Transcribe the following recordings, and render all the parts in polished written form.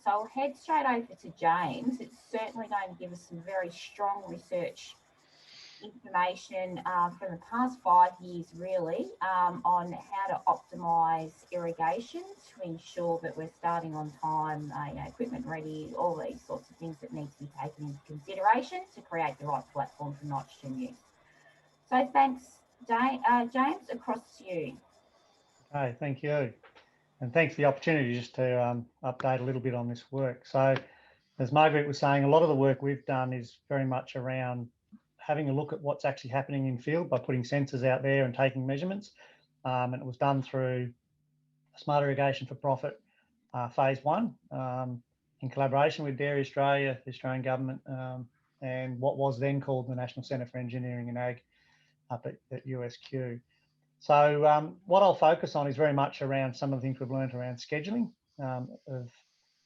So I'll head straight over to James. It's certainly going to give us some very strong research information from the past 5 years, really, on how to optimise irrigation to ensure that we're starting on time, equipment ready, all these sorts of things that need to be taken into consideration to create the right platform for nitrogen use. So thanks, James, across to you. Okay, thank you. And thanks for the opportunity just to update a little bit on this work. So as Margaret was saying, a lot of the work we've done is very much around having a look at what's actually happening in field by putting sensors out there and taking measurements. And it was done through Smart Irrigation for Profit phase 1 in collaboration with Dairy Australia, the Australian government, and what was then called the National Centre for Engineering and Ag up at USQ. So what I'll focus on is very much around some of the things we've learned around scheduling of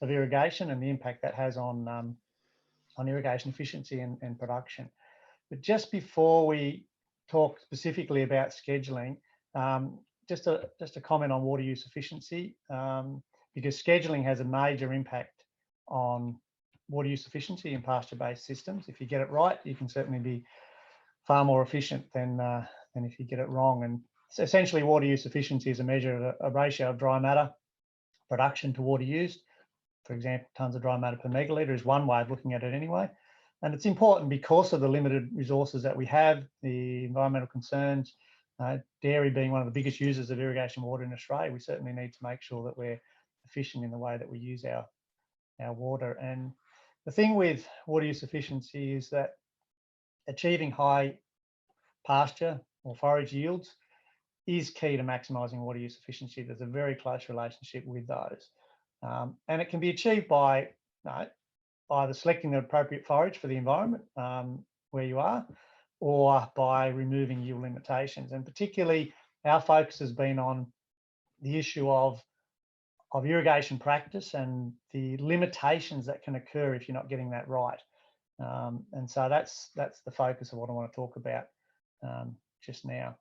irrigation and the impact that has on irrigation efficiency and production. But just before we talk specifically about scheduling, just a comment on water use efficiency, because scheduling has a major impact on water use efficiency in pasture-based systems. If you get it right, you can certainly be far more efficient than if you get it wrong. And so essentially, water use efficiency is a measure of a ratio of dry matter production to water used. For example, tonnes of dry matter per megalitre is one way of looking at it anyway. And it's important because of the limited resources that we have, the environmental concerns, dairy being one of the biggest users of irrigation water in Australia. We certainly need to make sure that we're efficient in the way that we use our water. And the thing with water use efficiency is that achieving high pasture or forage yields is key to maximising water use efficiency. There's a very close relationship with those. And it can be achieved by either selecting the appropriate forage for the environment where you are, or by removing yield limitations. And particularly our focus has been on the issue of irrigation practice and the limitations that can occur if you're not getting that right. And so that's the focus of what I want to talk about just now.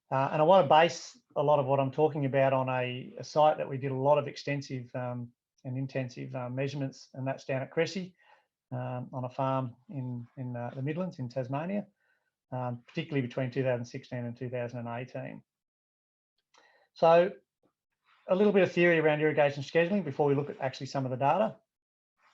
And I want to base a lot of what I'm talking about on a site that we did a lot of extensive and intensive measurements, and that's down at Cressy on a farm in the Midlands in Tasmania, particularly between 2016 and 2018. So a little bit of theory around irrigation scheduling before we look at actually some of the data.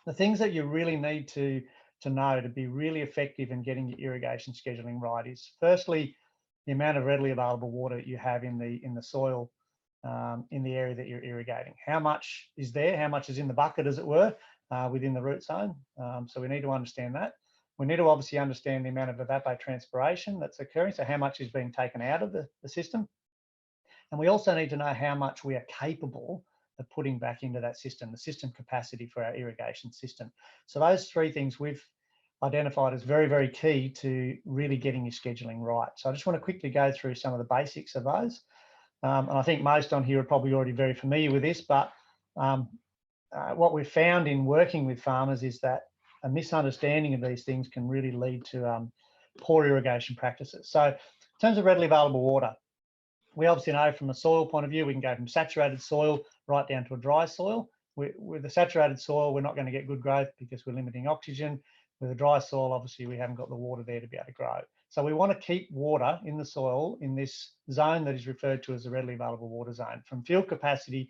The things that you really need to know to be really effective in getting your irrigation scheduling right is, firstly, the amount of readily available water that you have in the soil in the area that you're irrigating. How much is there? How much is in the bucket, as it were, within the root zone? So we need to understand that. We need to obviously understand the amount of evapotranspiration that's occurring, so how much is being taken out of the system. And we also need to know how much we are capable of putting back into that system, the system capacity for our irrigation system. So those three things we've identified as very, very key to really getting your scheduling right. So I just want to quickly go through some of the basics of those. And I think most on here are probably already very familiar with this, but what we've found in working with farmers is that a misunderstanding of these things can really lead to poor irrigation practices. So in terms of readily available water, we obviously know from a soil point of view, we can go from saturated soil right down to a dry soil. With the saturated soil, we're not going to get good growth because we're limiting oxygen. With a dry soil, obviously, we haven't got the water there to be able to grow. So we want to keep water in the soil in this zone that is referred to as the readily available water zone, from field capacity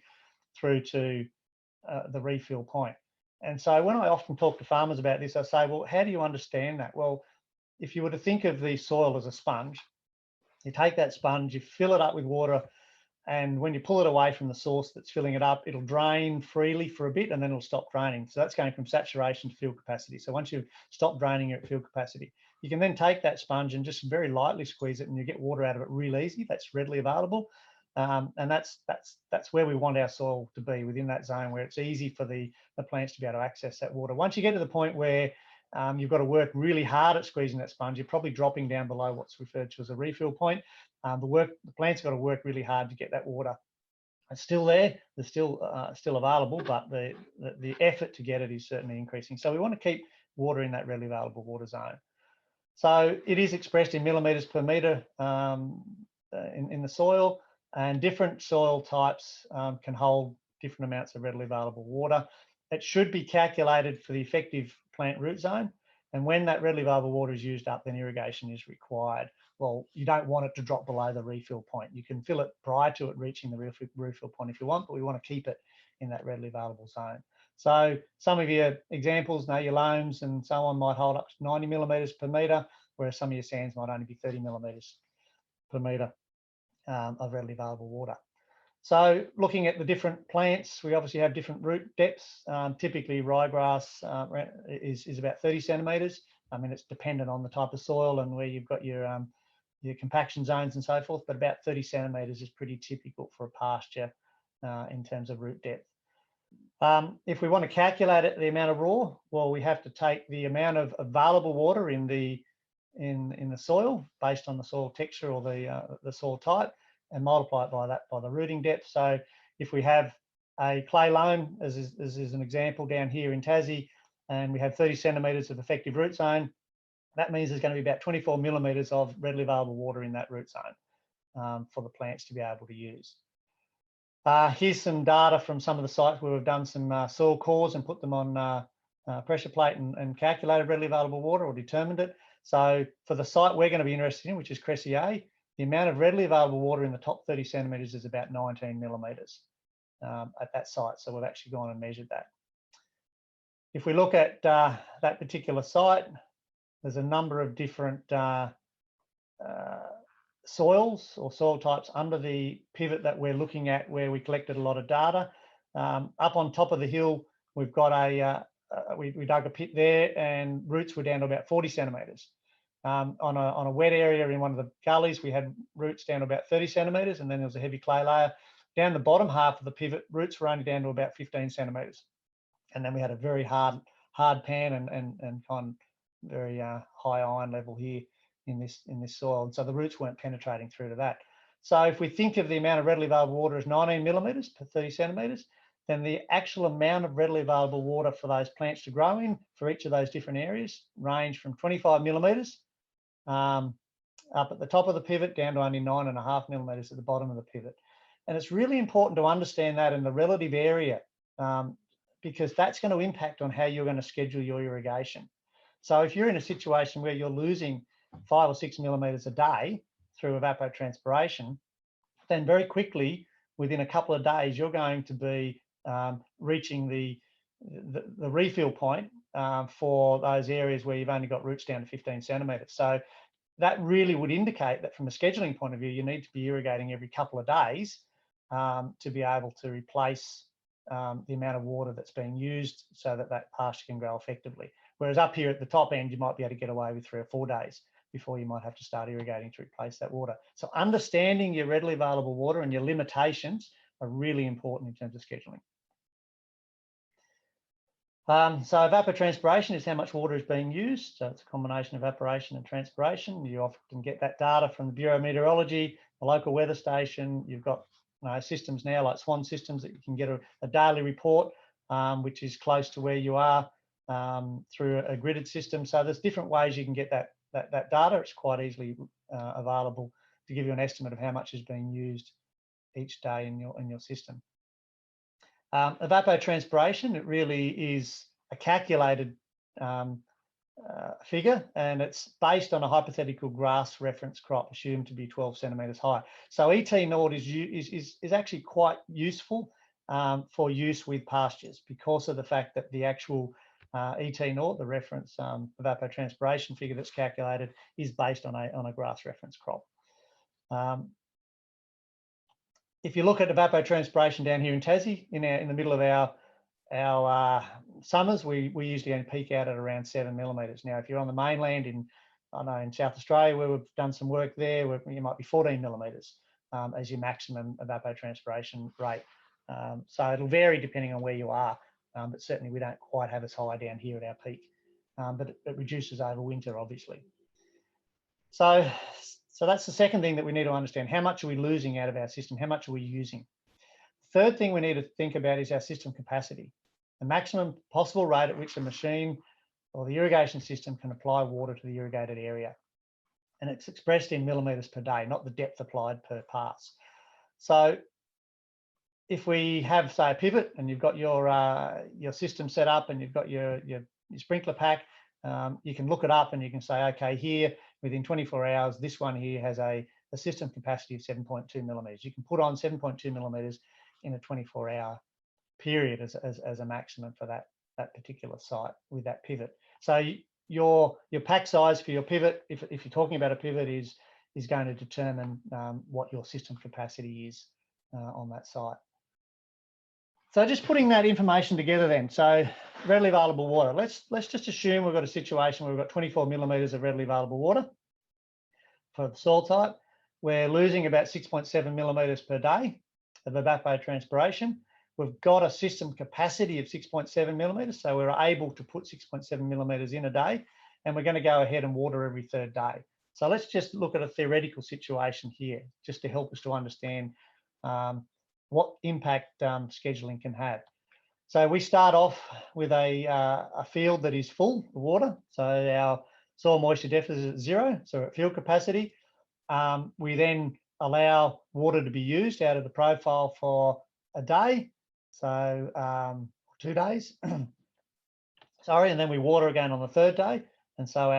through to the refill point. And so when I often talk to farmers about this, I say, well, how do you understand that? Well, if you were to think of the soil as a sponge, you take that sponge, you fill it up with water, and when you pull it away from the source that's filling it up, it'll drain freely for a bit and then it'll stop draining. So that's going from saturation to field capacity. So once you've stopped draining, you're at field capacity. You can then take that sponge and just very lightly squeeze it and you get water out of it real easy. That's readily available. And that's where we want our soil to be, within that zone where it's easy for the plants to be able to access that water. Once you get to the point where you've got to work really hard at squeezing that sponge, you're probably dropping down below what's referred to as a refill point. The plant's got to work really hard to get that water. It's still there, it's still available, but the effort to get it is certainly increasing. So we want to keep water in that readily available water zone. So it is expressed in millimetres per metre in the soil, and different soil types can hold different amounts of readily available water. it should be calculated for the effective plant root zone. And when that readily available water is used up, then irrigation is required. Well, you don't want it to drop below the refill point. You can fill it prior to it reaching the refill point if you want, but we want to keep it in that readily available zone. So some of your examples, your loams and so on might hold up to 90 millimetres per metre, whereas some of your sands might only be 30 millimetres per metre of readily available water. So looking at the different plants, we obviously have different root depths. Typically ryegrass is about 30 centimetres. I mean, it's dependent on the type of soil and where you've got your compaction zones and so forth, but about 30 centimetres is pretty typical for a pasture in terms of root depth. If we want to calculate it, the amount of raw, well, we have to take the amount of available water in the soil based on the soil texture or the soil type, and multiply it by the rooting depth. So if we have a clay loam, as is an example down here in Tassie, and we have 30 centimetres of effective root zone, that means there's going to be about 24 millimetres of readily available water in that root zone for the plants to be able to use. Here's some data from some of the sites where we've done some soil cores and put them on pressure plate and calculated readily available water or determined it. So for the site we're going to be interested in, which is Cressy A, the amount of readily available water in the top 30 centimetres is about 19 millimetres at that site. So we've actually gone and measured that. If we look at that particular site, there's a number of different soils or soil types under the pivot that we're looking at, where we collected a lot of data. Up on top of the hill, we've got we dug a pit there, and roots were down to about 40 centimetres. On a wet area in one of the gullies, we had roots down to about 30 centimetres, and then there was a heavy clay layer. Down the bottom half of the pivot, roots were only down to about 15 centimetres. And then we had a very hard pan and kind of very high iron level here in this soil. And so the roots weren't penetrating through to that. So if we think of the amount of readily available water as 19 millimetres per 30 centimetres, then the actual amount of readily available water for those plants to grow in for each of those different areas range from 25 millimetres up at the top of the pivot down to only 9.5 millimetres at the bottom of the pivot. And it's really important to understand that in the relative area because that's going to impact on how you're going to schedule your irrigation. So if you're in a situation where you're losing 5 or 6 millimetres a day through evapotranspiration, then very quickly, within a couple of days, you're going to be reaching the refill point for those areas where you've only got roots down to 15 centimetres. So that really would indicate that from a scheduling point of view, you need to be irrigating every couple of days to be able to replace the amount of water that's being used so that that pasture can grow effectively. Whereas up here at the top end, you might be able to get away with 3 or 4 days before you might have to start irrigating to replace that water. So understanding your readily available water and your limitations are really important in terms of scheduling. So evapotranspiration is how much water is being used. So it's a combination of evaporation and transpiration. You often get that data from the Bureau of Meteorology, the local weather station. You've got systems now like Swan systems that you can get a daily report, which is close to where you are through a gridded system. So there's different ways you can get that data. It's quite easily available to give you an estimate of how much is being used each day in your system. Evapotranspiration, it really is a calculated figure, and it's based on a hypothetical grass reference crop assumed to be 12 centimetres high. So ET0 is actually quite useful for use with pastures because of the fact that the actual ET0, the reference evapotranspiration figure that's calculated, is based on a grass reference crop. If you look at evapotranspiration down here in Tassie, in the middle of our summers, we usually only peak out at around 7 millimetres. Now, if you're on the mainland in South Australia, where we've done some work there, you might be 14 millimetres as your maximum evapotranspiration rate. So it'll vary depending on where you are, but certainly we don't quite have as high down here at our peak, but it reduces over winter, obviously. So that's the second thing that we need to understand. How much are we losing out of our system? How much are we using? Third thing we need to think about is our system capacity, the maximum possible rate at which the machine or the irrigation system can apply water to the irrigated area. And it's expressed in millimetres per day, not the depth applied per pass. So if we have, say, a pivot and you've got your system set up and you've got your sprinkler pack, you can look it up and you can say, okay, here within 24 hours, this one here has a system capacity of 7.2 millimetres. You can put on 7.2 millimetres in a 24-hour period as a maximum for that particular site with that pivot. So your pack size for your pivot, if you're talking about a pivot, is going to determine what your system capacity is on that site. So just putting that information together then. So readily available water. Let's just assume we've got a situation where we've got 24 millimetres of readily available water for the soil type. We're losing about 6.7 millimetres per day of evapotranspiration. We've got a system capacity of 6.7 millimetres, so we're able to put 6.7 millimetres in a day, and we're going to go ahead and water every third day. So let's just look at a theoretical situation here, just to help us to understand what impact scheduling can have. So we start off with a field that is full of water. So our soil moisture deficit is 0, so at field capacity. We then allow water to be used out of the profile for a day, so 2 days, sorry, and then we water again on the third day. And so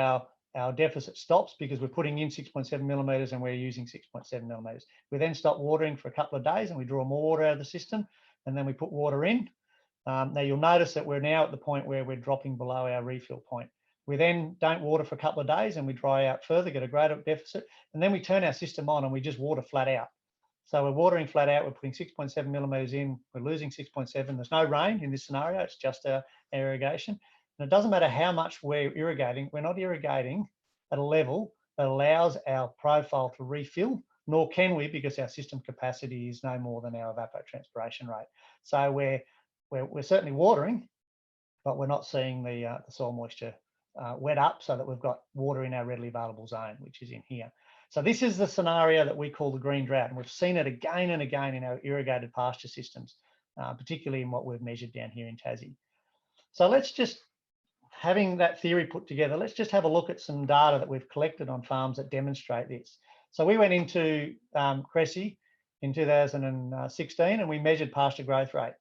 our deficit stops because we're putting in 6.7 millimetres and we're using 6.7 millimetres. We then stop watering for a couple of days and we draw more water out of the system, and then we put water in. Now you'll notice that we're now at the point where we're dropping below our refill point. We then don't water for a couple of days and we dry out further, get a greater deficit, and then we turn our system on and we just water flat out. So we're watering flat out, we're putting 6.7 millimetres in, we're losing 6.7. There's no rain in this scenario, it's just our irrigation. And it doesn't matter how much we're irrigating, we're not irrigating at a level that allows our profile to refill, nor can we, because our system capacity is no more than our evapotranspiration rate. So we're certainly watering, but we're not seeing the soil moisture wet up so that we've got water in our readily available zone, which is in here. So this is the scenario that we call the green drought, and we've seen it again and again in our irrigated pasture systems, particularly in what we've measured down here in Tassie. So let's just, having that theory put together, let's just have a look at some data that we've collected on farms that demonstrate this. So we went into Cressy in 2016 and we measured pasture growth rate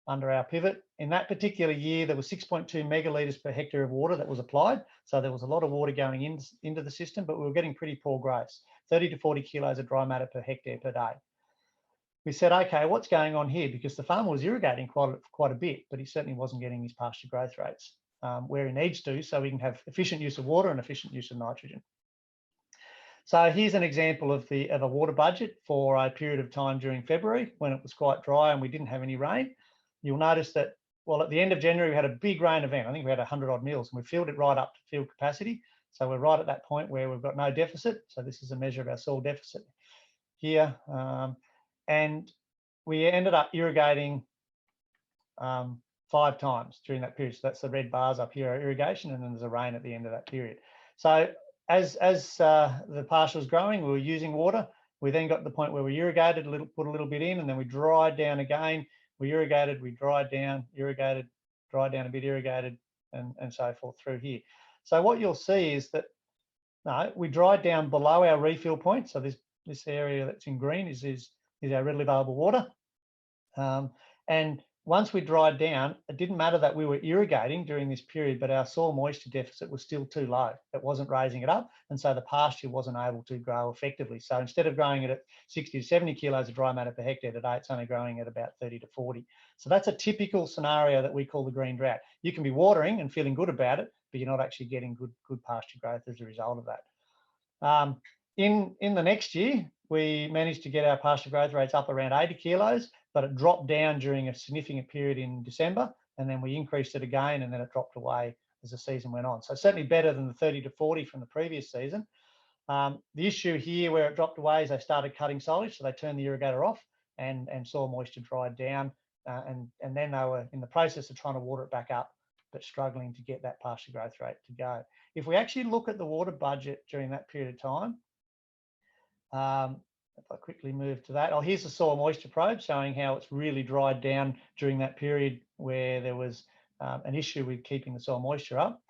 under our pivot. In that particular year, there was 6.2 megalitres per hectare of water that was applied. So there was a lot of water going into the system, but we were getting pretty poor growths, 30 to 40 kilos of dry matter per hectare per day. We said, okay, what's going on here? Because the farmer was irrigating quite a bit, but he certainly wasn't getting his pasture growth rates where he needs to, so we can have efficient use of water and efficient use of nitrogen. So here's an example of a water budget for a period of time during February when it was quite dry and we didn't have any rain. You'll notice that, well, at the end of January, we had a big rain event. I think we had 100 odd mils and we filled it right up to field capacity. So we're right at that point where we've got no deficit. So this is a measure of our soil deficit here. And we ended up irrigating 5 times during that period. So that's the red bars up here, irrigation, and then there's a rain at the end of that period. So as the pasture was growing, we were using water. We then got to the point where we irrigated, put a little bit in, and then we dried down again. We irrigated, we dried down, irrigated, dried down a bit, irrigated, and so forth through here. So what you'll see is that we dried down below our refill point. So this area that's in green is our readily available water. And once we dried down, it didn't matter that we were irrigating during this period, but our soil moisture deficit was still too low. It wasn't raising it up, and so the pasture wasn't able to grow effectively. So instead of growing it at 60 to 70 kilos of dry matter per hectare today, it's only growing at about 30 to 40. So that's a typical scenario that we call the green drought. You can be watering and feeling good about it, but you're not actually getting good pasture growth as a result of that. In the next year, we managed to get our pasture growth rates up around 80 kilos, but it dropped down during a significant period in December, and then we increased it again, and then it dropped away as the season went on. So certainly better than the 30 to 40 from the previous season. The issue here where it dropped away is they started cutting silage, so they turned the irrigator off, and soil moisture dried down, and then they were in the process of trying to water it back up, but struggling to get that pasture growth rate to go. If we actually look at the water budget during that period of time, if I quickly move to that, here's the soil moisture probe showing how it's really dried down during that period where there was an issue with keeping the soil moisture up.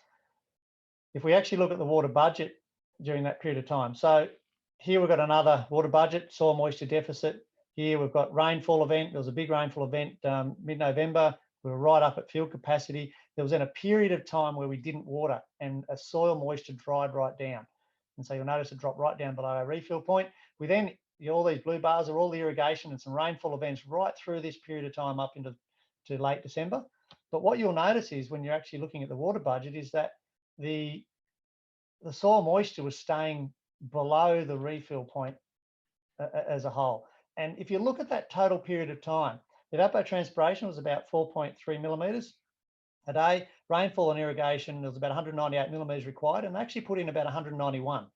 If we actually look at the water budget during that period of time, so here we've got another water budget, soil moisture deficit, here we've got rainfall event. There was a big rainfall event mid-November. We were right up at field capacity. There was in a period of time where we didn't water and a soil moisture dried right down. And so you'll notice it dropped right down below our refill point. We then, all these blue bars are all the irrigation and some rainfall events right through this period of time up into late December. But what you'll notice is when you're actually looking at the water budget is that the soil moisture was staying below the refill point as a whole. And if you look at that total period of time, the evapotranspiration was about 4.3 millimetres a day. Rainfall and irrigation, there was about 198 millimetres required, and they actually put in about 191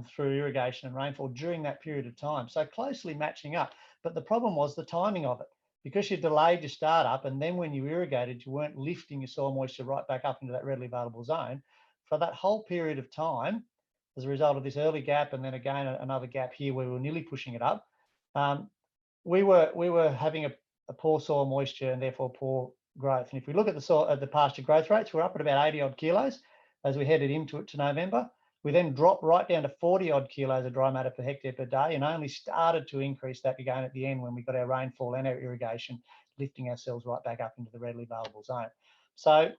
through irrigation and rainfall during that period of time. So closely matching up. But the problem was the timing of it. Because you delayed your startup, and then when you irrigated, you weren't lifting your soil moisture right back up into that readily available zone. For that whole period of time, as a result of this early gap, and then again another gap here where we were nearly pushing it up, we were having a poor soil moisture and therefore poor growth. And if we look at the pasture growth rates, we're up at about 80 odd kilos as we headed into it to November. We then dropped right down to 40 odd kilos of dry matter per hectare per day, and only started to increase that again at the end when we got our rainfall and our irrigation, lifting ourselves right back up into the readily available zone. So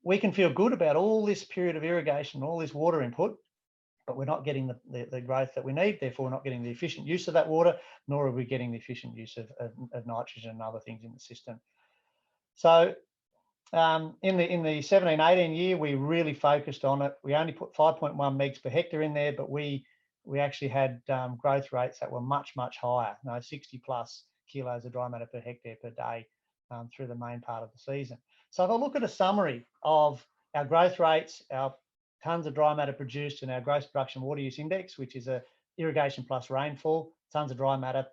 we can feel good about all this period of irrigation, all this water input, but we're not getting the growth that we need. Therefore, we're not getting the efficient use of that water, nor are we getting the efficient use of nitrogen and other things in the system. So in the 17-18 year, we really focused on it. We only put 5.1 megs per hectare in there, but we actually had growth rates that were much, much higher, 60 plus kilos of dry matter per hectare per day through the main part of the season. So if I look at a summary of our growth rates, our tonnes of dry matter produced, and our gross production water use index, which is a irrigation plus rainfall, tonnes of dry matter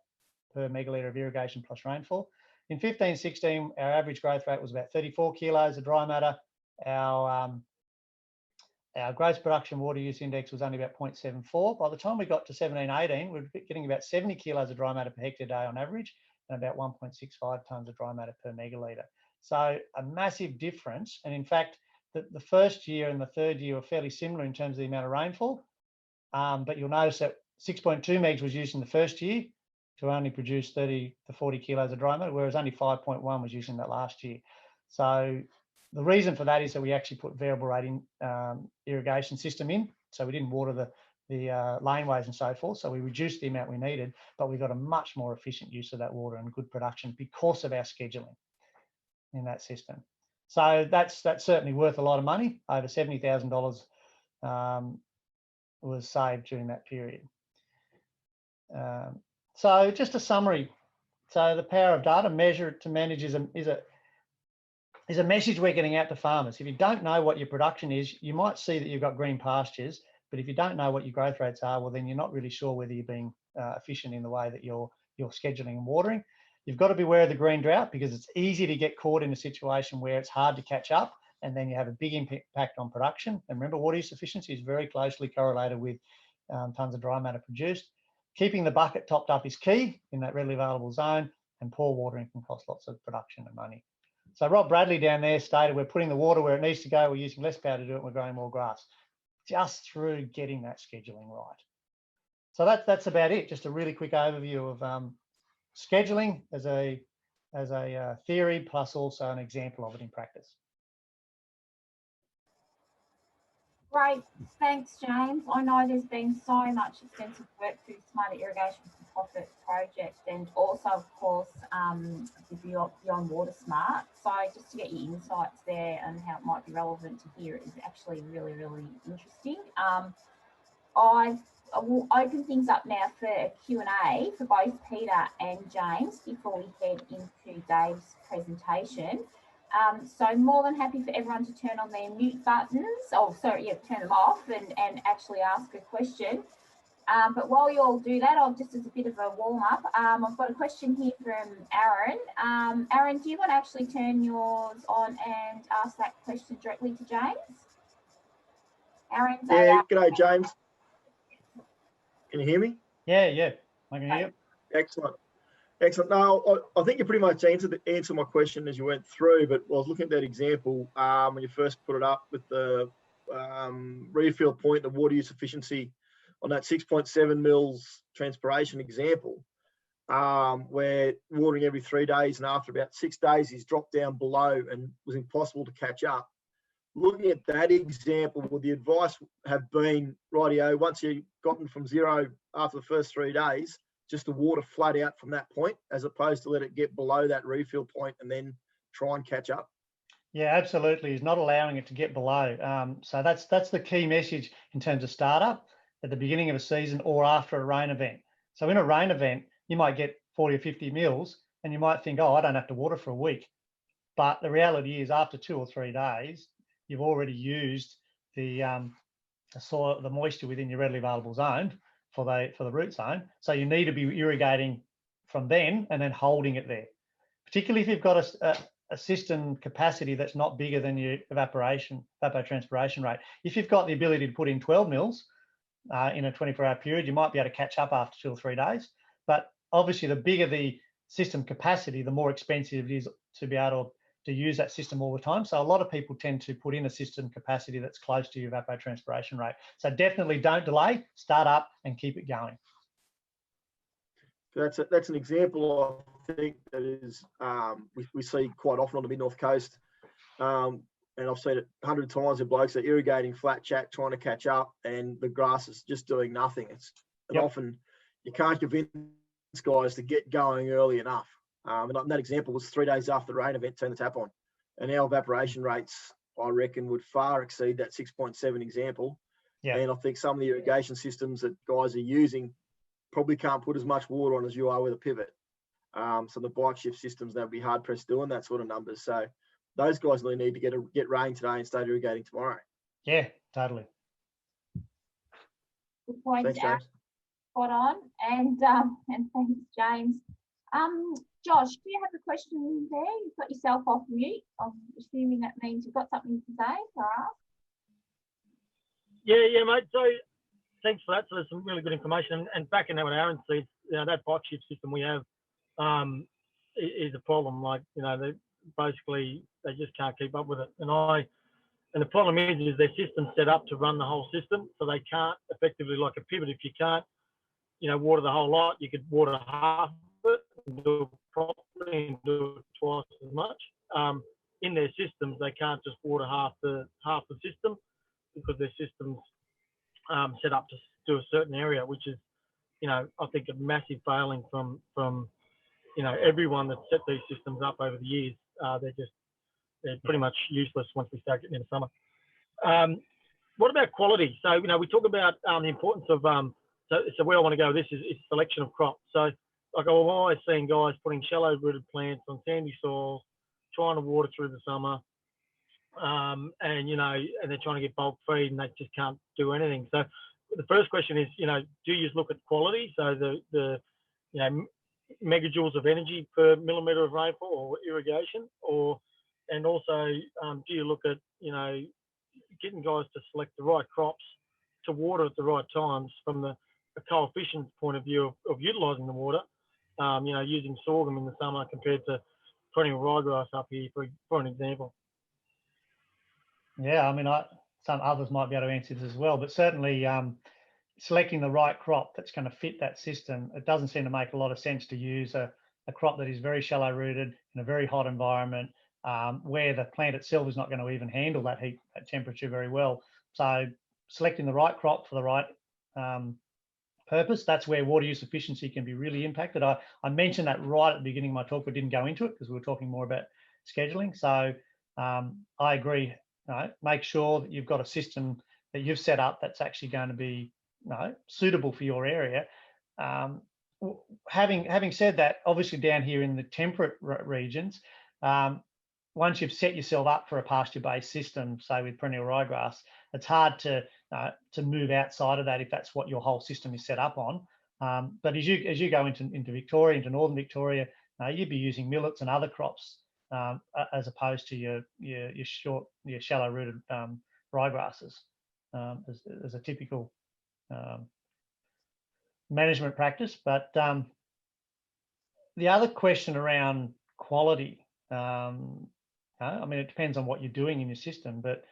per megalitre of irrigation plus rainfall. In 15-16, our average growth rate was about 34 kilos of dry matter. Our gross production water use index was only about 0.74. By the time we got to 17-18, we were getting about 70 kilos of dry matter per hectare day on average, and about 1.65 tonnes of dry matter per megalitre. So a massive difference. And in fact, the first year and the third year were fairly similar in terms of the amount of rainfall. But you'll notice that 6.2 megs was used in the first year to only produce 30 to 40 kilos of dry matter, whereas only 5.1 was used in that last year. So the reason for that is that we actually put variable rate irrigation system in. So we didn't water the laneways and so forth. So we reduced the amount we needed, but we got a much more efficient use of that water and good production because of our scheduling in that system. So that's certainly worth a lot of money. Over $70,000 was saved during that period. So just a summary. So the power of data, measure it to manage, is a message we're getting out to farmers. If you don't know what your production is, you might see that you've got green pastures, but if you don't know what your growth rates are, well, then you're not really sure whether you're being efficient in the way that you're scheduling and watering. You've got to be aware of the green drought, because it's easy to get caught in a situation where it's hard to catch up, and then you have a big impact on production. And remember, water use efficiency is very closely correlated with tonnes of dry matter produced. Keeping the bucket topped up is key in that readily available zone, and poor watering can cost lots of production and money. So Rob Bradley down there stated we're putting the water where it needs to go, we're using less power to do it, and we're growing more grass, just through getting that scheduling right. So that's about it. Just a really quick overview of scheduling as a theory, plus also an example of it in practice. Great, thanks, James. I know there's been so much extensive work through Smarter Irrigation for Profit project, and also, of course, the Beyond Water Smart. So just to get your insights there and how it might be relevant to here is actually really, really interesting. I will open things up now for a Q&A for both Peter and James before we head into Dave's presentation. So more than happy for everyone to turn on their mute buttons. Oh, sorry, yeah, turn them off and actually ask a question. But while you all do that, I'll just as a bit of a warm up, I've got a question here from Aaron. Aaron, do you want to actually turn yours on and ask that question directly to James? Aaron? Yeah, g'day, James. Can you hear me? Yeah, I can hear you. Excellent. No, I think you pretty much answered my question as you went through, but I was looking at that example when you first put it up with the refill point, the water use efficiency on that 6.7 mils transpiration example. where watering every 3 days, and after about 6 days, he's dropped down below and was impossible to catch up. Looking at that example, would the advice have been, rightio, once you've gotten from zero after the first 3 days, just to water flat out from that point, as opposed to let it get below that refill point and then try and catch up? Yeah, absolutely. He's not allowing it to get below. So that's the key message in terms of startup at the beginning of a season or after a rain event. So in a rain event, you might get 40 or 50 mils and you might think, oh, I don't have to water for a week. But the reality is after 2 or 3 days, you've already used the soil, the moisture within your readily available zone for the root zone. So you need to be irrigating from then and then holding it there, particularly if you've got a system capacity that's not bigger than your evapotranspiration rate. If you've got the ability to put in 12 mils in a 24-hour period, you might be able to catch up after 2 or 3 days. But obviously, the bigger the system capacity, the more expensive it is to be able to use that system all the time. So a lot of people tend to put in a system capacity that's close to your evapotranspiration rate. So definitely don't delay, start up and keep it going. That's an example, I think, that is we see quite often on the mid-north coast, and I've seen it 100 times with blokes that are irrigating flat chat, trying to catch up, and the grass is just doing nothing. And often you can't convince guys to get going early enough. And that example was 3 days after the rain event, turn the tap on, and our evaporation rates, I reckon, would far exceed that 6.7 example. Yeah. And I think some of the irrigation systems that guys are using probably can't put as much water on as you are with a pivot. So the bike shift systems, they'll be hard pressed doing that sort of numbers. So those guys really need to get rain today and start irrigating tomorrow. Yeah, totally. Good point. Thanks, James. Spot on. And thanks, James. Josh, do you have a question there? You've got yourself off mute. I'm assuming that means you've got something to say for us. Yeah, mate. So thanks for that. So there's some really good information. And back in that Aaron seeds, that bike shift system we have is a problem. Like, they basically they just can't keep up with it. And the problem is their system's set up to run the whole system, so they can't effectively, like a pivot. If you can't, water the whole lot, you could water half of it and do it properly and do it twice as much. In their systems, they can't just water half the system because their system's set up to do a certain area, which is, I think, a massive failing from everyone that's set these systems up over the years. They're pretty much useless once we start getting into summer. What about quality? So, we talk about the importance of, so where I want to go with this is selection of crops. So, like, I'm always seeing guys putting shallow rooted plants on sandy soils, trying to water through the summer, and they're trying to get bulk feed and they just can't do anything. So the first question is, do you just look at quality? So the megajoules of energy per millimetre of rainfall or irrigation, and also do you look at, getting guys to select the right crops to water at the right times from a coefficient point of view of utilising the water, using sorghum in the summer compared to perennial ryegrass up here, for an example. Yeah, I mean, some others might be able to answer this as well, but certainly selecting the right crop that's going to fit that system, it doesn't seem to make a lot of sense to use a crop that is very shallow rooted in a very hot environment where the plant itself is not going to even handle that heat, that temperature very well. So selecting the right crop for the right purpose, that's where water use efficiency can be really impacted. I mentioned that right at the beginning of my talk, but didn't go into it because we were talking more about scheduling. So I agree. Make sure that you've got a system that you've set up that's actually going to be suitable for your area. Having said that, obviously down here in the temperate regions, once you've set yourself up for a pasture-based system, say with perennial ryegrass, it's hard to move outside of that if that's what your whole system is set up on. But as you go into Victoria, into northern Victoria, you'd be using millets and other crops as opposed to your shallow-rooted ryegrasses as a typical management practice. But the other question around quality, I mean, it depends on what you're doing in your system, but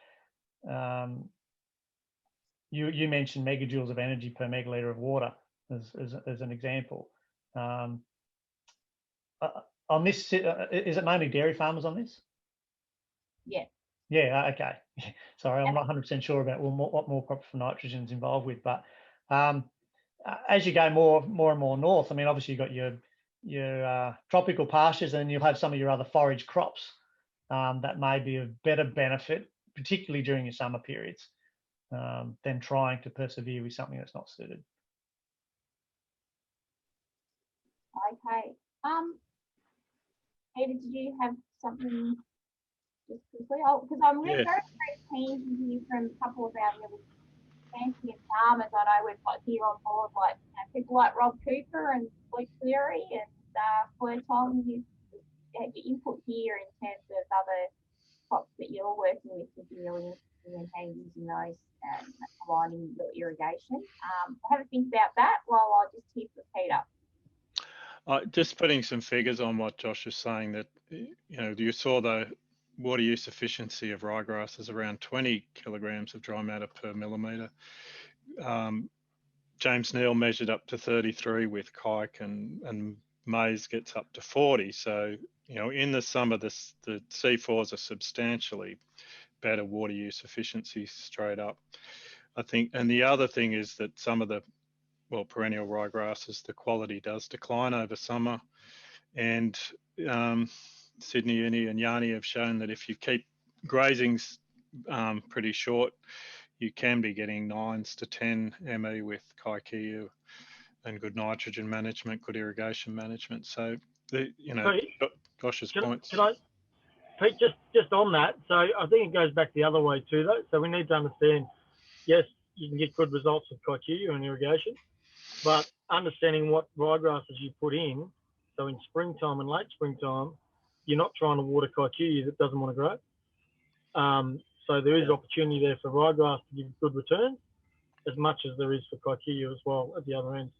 you mentioned megajoules of energy per megalitre of water as an example. on this, is it mainly dairy farmers on this? Yeah. Yeah, okay. Sorry, I'm not 100% sure about what more crop for nitrogen is involved with, but as you go more and more north, I mean, obviously you've got your tropical pastures, and you'll have some of your other forage crops that may be of better benefit, particularly during your summer periods, than trying to persevere with something that's not suited. Okay. Peter, did you have something just quickly? Oh, because I'm really very keen to hear from a couple of our really fancy farmers. I know we've got here on board, like people like Rob Cooper and Luke Cleary and Fleur Tom. You have your input here in terms of other crops that you're working with. Would be really interesting in how you're using those and aligning your irrigation. Have a think about that while I just hear from Peter. Just putting some figures on what Josh is saying, that, you know, you saw the water use efficiency of ryegrass is around 20 kilograms of dry matter per millimetre. James Neal measured up to 33 with kike, and maize gets up to 40. So, you know, in the summer, the C4s are substantially better water use efficiency straight up, I think. And the other thing is that some of the perennial ryegrasses, the quality does decline over summer. And Sydney Uni and Yarni have shown that if you keep grazings pretty short, you can be getting 9s to 10 ME with kikuyu and good nitrogen management, good irrigation management. So, you know, Josh's points. Can I, Pete, just on that, so I think it goes back the other way too, though. So we need to understand, yes, you can get good results with kikuyu and irrigation, but understanding what ryegrasses you put in, so in springtime and late springtime, you're not trying to water kikuyu that doesn't want to grow. So there is opportunity there for ryegrass to give good returns, as much as there is for kikuyu as well at the other end.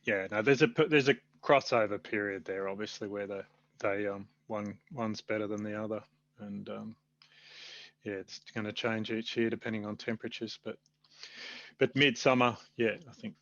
Yeah, no, there's a crossover period there, obviously, where one's better than the other, and yeah, it's going to change each year depending on temperatures, but midsummer, yeah, I think